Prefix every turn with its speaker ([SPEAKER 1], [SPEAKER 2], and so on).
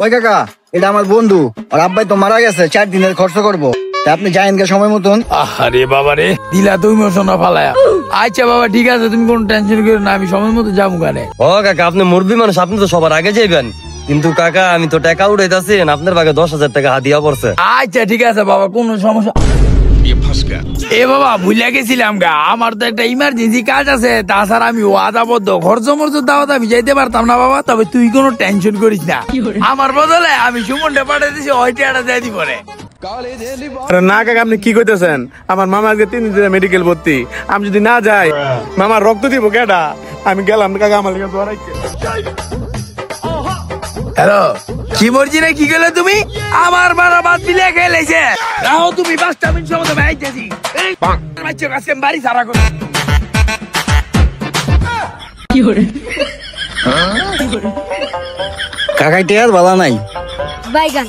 [SPEAKER 1] ওই কাকা, এটা আমার বন্ধু, আর আব্বাই তো মারা গেছে, 4 দিনের খরচ করবো, তা আপনি যাইন গে সময় মতন।
[SPEAKER 2] আরে বাবা রে, দিলা তুমি সোনা ফালায়া। আচ্ছা বাবা ঠিক আছে, তুমি কোনো টেনশন করো না, আমি সময় মতো যাবো গানে।
[SPEAKER 3] ও কাকা, আপনি মুরব্বী মানুষ, আপনি তো সবার আগে যাইবেন। কিন্তু কাকা, আমি তো টাকা উড়াইতেছেন, আপনার ভাগে 10,000 টাকা হাদিয়া পড়ছে।
[SPEAKER 2] আচ্ছা ঠিক আছে বাবা, কোনো সমস্যা। এ বাবা ভুলে গেছিলাম গা, আমার তো একটা ইমার্জেন্সি কাজ আছে, তাছাড়া আমি ওয়াদাবদ্ধ, খরচ মরচ দাওয়াত আমি যাইতে পারতাম না বাবা। তবে তুই কোনো টেনশন করিস না, আমার বদলে আমি সুমনটা পাঠিয়ে দিছি, ওই টাকাটা দিয়ে দিব রে।
[SPEAKER 4] আরে না কাকা, আপনি কি কইতেছেন? আমার মামা আজকে 3 দিন মেডিকেল ভর্তি, আমি যদি না যাই মামার রক্ত দিব কেডা? আমি গেলাম কাকা, আমার লিগে দোয়া রাখতে।
[SPEAKER 2] হ্যালো, কি মর্জি রে, কি গেলে তুমি? আমার বারা বাদ মিলে খেলেছে, রাও তুমি 5টা মিনিট সময় আমি আইতেছি। এই বাচ্চা কাছে বাড়ি সারা করে
[SPEAKER 1] কাকাই টেয়ার ভালো নাই।
[SPEAKER 5] বাইগান।